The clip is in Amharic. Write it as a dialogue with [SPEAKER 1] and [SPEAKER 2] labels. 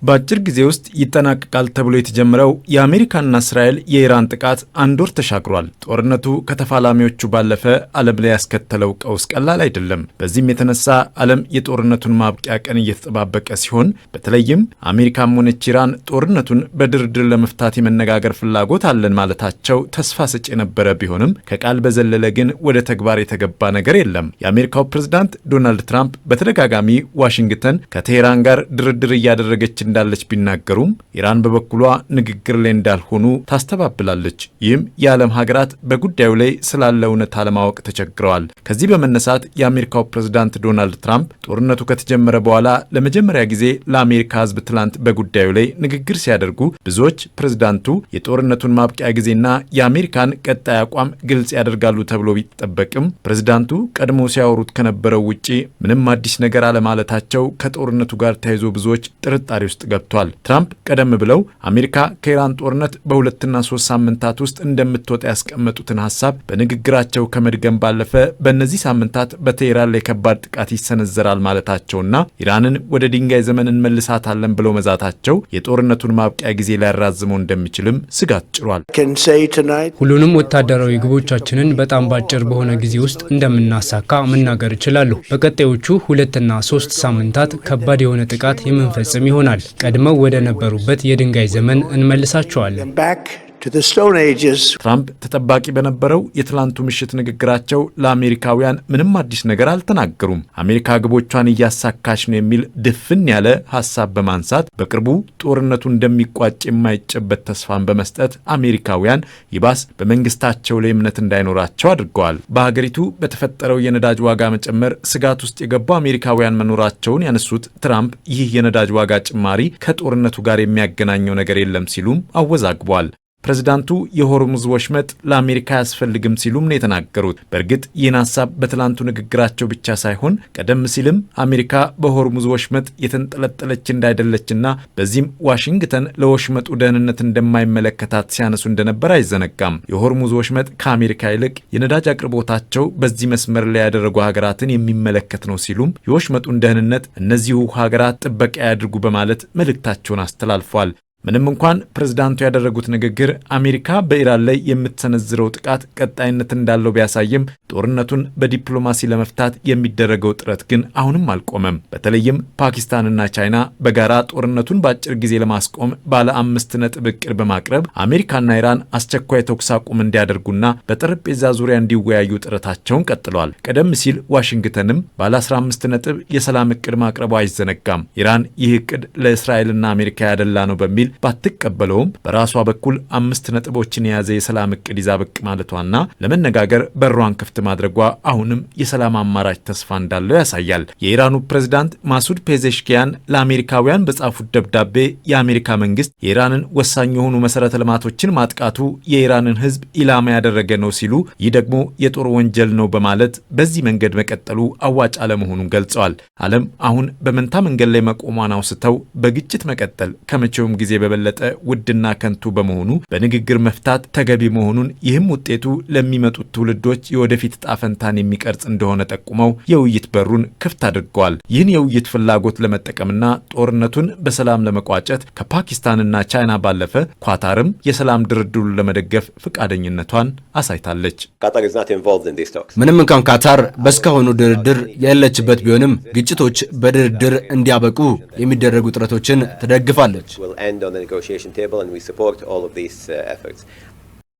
[SPEAKER 1] በአጭር ጊዜ ውስጥ ይጠናቀቃል ተብሎ የተጀመረው የአሜሪካና እስራኤል የኢራን ጥቃት አንድ ወር ተሻግሯል። ጦርነቱ ከተፋላሚዎቹ ባለፈ ዓለም ላይ ያስከተለው ቀውስ ቀላል አይደለም። በዚህም የተነሳ ዓለም የጦርነቱን ማብቂያ ቀን እየተጠባበቀ ሲሆን፣ በተለይም አሜሪካም ሆነች ኢራን ጦርነቱን በድርድር ለመፍታት የመነጋገር ፍላጎት አለን ማለታቸው ተስፋ ሰጪ የነበረ ቢሆንም ከቃል በዘለለ ግን ወደ ተግባር የተገባ ነገር የለም። የአሜሪካው ፕሬዝዳንት ዶናልድ ትራምፕ በተደጋጋሚ ዋሽንግተን ከቴሄራን ጋር ድርድር እያደረገች እንዳለች ቢናገሩም ኢራን በበኩሏ ንግግር ላይ እንዳልሆኑ ታስተባብላለች። ይህም የዓለም ሀገራት በጉዳዩ ላይ ስላለ እውነታ ለማወቅ ተቸግረዋል። ከዚህ በመነሳት የአሜሪካው ፕሬዝዳንት ዶናልድ ትራምፕ ጦርነቱ ከተጀመረ በኋላ ለመጀመሪያ ጊዜ ለአሜሪካ ሕዝብ ትላንት በጉዳዩ ላይ ንግግር ሲያደርጉ ብዙዎች ፕሬዝዳንቱ የጦርነቱን ማብቂያ ጊዜና የአሜሪካን ቀጣይ አቋም ግልጽ ያደርጋሉ ተብሎ ቢጠበቅም ፕሬዝዳንቱ ቀድሞ ሲያወሩት ከነበረው ውጪ ምንም አዲስ ነገር አለማለታቸው ከጦርነቱ ጋር ተያይዞ ብዙዎች ጥርጣሬ ውስጥ ገብቷል። ትራምፕ ቀደም ብለው አሜሪካ ከኢራን ጦርነት በ2 እና 3 ሳምንታት ውስጥ እንደምትወጣ ያስቀመጡትን ሀሳብ በንግግራቸው ከመድገም ባለፈ በእነዚህ ሳምንታት በቴሄራን ላይ ከባድ ጥቃት ይሰነዘራል ማለታቸውና ኢራንን ወደ ድንጋይ ዘመን እንመልሳታለን ብለው መዛታቸው የጦርነቱን ማብቂያ ጊዜ ሊያራዝመው እንደሚችልም ስጋት ጭሯል።
[SPEAKER 2] ሁሉንም ወታደራዊ ግቦቻችንን በጣም ባጭር በሆነ ጊዜ ውስጥ እንደምናሳካ መናገር እችላለሁ። በቀጣዮቹ 2 እና 3 ሳምንታት ከባድ የሆነ ጥቃት የምንፈጽም ይሆናል። ቀድመው ወደ ነበሩበት የድንጋይ ዘመን እንመልሳቸዋለን።
[SPEAKER 1] ትራምፕ ተጠባቂ በነበረው የትላንቱ ምሽት ንግግራቸው ለአሜሪካውያን ምንም አዲስ ነገር አልተናገሩም። አሜሪካ ግቦቿን እያሳካች ነው የሚል ድፍን ያለ ሀሳብ በማንሳት በቅርቡ ጦርነቱ እንደሚቋጭ የማይጨበት ተስፋን በመስጠት አሜሪካውያን ይባስ በመንግስታቸው ላይ እምነት እንዳይኖራቸው አድርገዋል። በሀገሪቱ በተፈጠረው የነዳጅ ዋጋ መጨመር ስጋት ውስጥ የገቡ አሜሪካውያን መኖራቸውን ያነሱት ትራምፕ ይህ የነዳጅ ዋጋ ጭማሪ ከጦርነቱ ጋር የሚያገናኘው ነገር የለም ሲሉም አወዛግቧል። ፕሬዝዳንቱ የሆርሙዝ ወሽመጥ ለአሜሪካ አያስፈልግም ሲሉም ነው የተናገሩት። በእርግጥ ይህን ሀሳብ በትላንቱ ንግግራቸው ብቻ ሳይሆን ቀደም ሲልም አሜሪካ በሆርሙዝ ወሽመጥ የተንጠለጠለች እንዳይደለችና በዚህም ዋሽንግተን ለወሽመጡ ደህንነት እንደማይመለከታት ሲያነሱ እንደነበር አይዘነጋም። የሆርሙዝ ወሽመጥ ከአሜሪካ ይልቅ የነዳጅ አቅርቦታቸው በዚህ መስመር ላይ ያደረጉ ሀገራትን የሚመለከት ነው ሲሉም የወሽመጡን ደህንነት እነዚሁ ሀገራት ጥበቃ ያድርጉ በማለት መልእክታቸውን አስተላልፏል። ምንም እንኳን ፕሬዝዳንቱ ያደረጉት ንግግር አሜሪካ በኢራን ላይ የምትሰነዝረው ጥቃት ቀጣይነት እንዳለው ቢያሳይም ጦርነቱን በዲፕሎማሲ ለመፍታት የሚደረገው ጥረት ግን አሁንም አልቆመም። በተለይም ፓኪስታንና ቻይና በጋራ ጦርነቱን በአጭር ጊዜ ለማስቆም ባለ 5 ነጥብ እቅድ በማቅረብ አሜሪካና ኢራን አስቸኳይ ተኩስ አቁም እንዲያደርጉና በጠረጴዛ ዙሪያ እንዲወያዩ ጥረታቸውን ቀጥለዋል። ቀደም ሲል ዋሽንግተንም ባለ 15 ነጥብ የሰላም እቅድ ማቅረቡ አይዘነጋም። ኢራን ይህ እቅድ ለእስራኤልና አሜሪካ ያደላ ነው በሚል ባትቀበለውም በራሷ በኩል 5 ነጥቦችን የያዘ የሰላም እቅድ ይዛ ብቅ ማለቷና ለመነጋገር በሯን ክፍት ማድረጓ አሁንም የሰላም አማራጭ ተስፋ እንዳለው ያሳያል። የኢራኑ ፕሬዝዳንት ማሱድ ፔዜሽኪያን ለአሜሪካውያን በጻፉት ደብዳቤ የአሜሪካ መንግስት የኢራንን ወሳኝ የሆኑ መሰረተ ልማቶችን ማጥቃቱ የኢራንን ሕዝብ ኢላማ ያደረገ ነው ሲሉ፣ ይህ ደግሞ የጦር ወንጀል ነው በማለት በዚህ መንገድ መቀጠሉ አዋጭ አለመሆኑን ገልጸዋል። ዓለም አሁን በመንታ መንገድ ላይ መቆሟን አውስተው በግጭት መቀጠል ከመቼውም ጊዜ በበለጠ ውድና ከንቱ በመሆኑ በንግግር መፍታት ተገቢ መሆኑን ይህም ውጤቱ ለሚመጡት ትውልዶች የወደፊት ዕጣ ፈንታን የሚቀርጽ እንደሆነ ጠቁመው የውይይት በሩን ክፍት አድርገዋል። ይህን የውይይት ፍላጎት ለመጠቀምና ጦርነቱን በሰላም ለመቋጨት ከፓኪስታንና ቻይና ባለፈ ኳታርም የሰላም ድርድሩን ለመደገፍ ፈቃደኝነቷን አሳይታለች።
[SPEAKER 3] ምንም እንኳን ካታር በእስካሁኑ ድርድር የሌለችበት ቢሆንም ግጭቶች በድርድር እንዲያበቁ የሚደረጉ ጥረቶችን ትደግፋለች።
[SPEAKER 4] on the negotiation table and we support all of these efforts.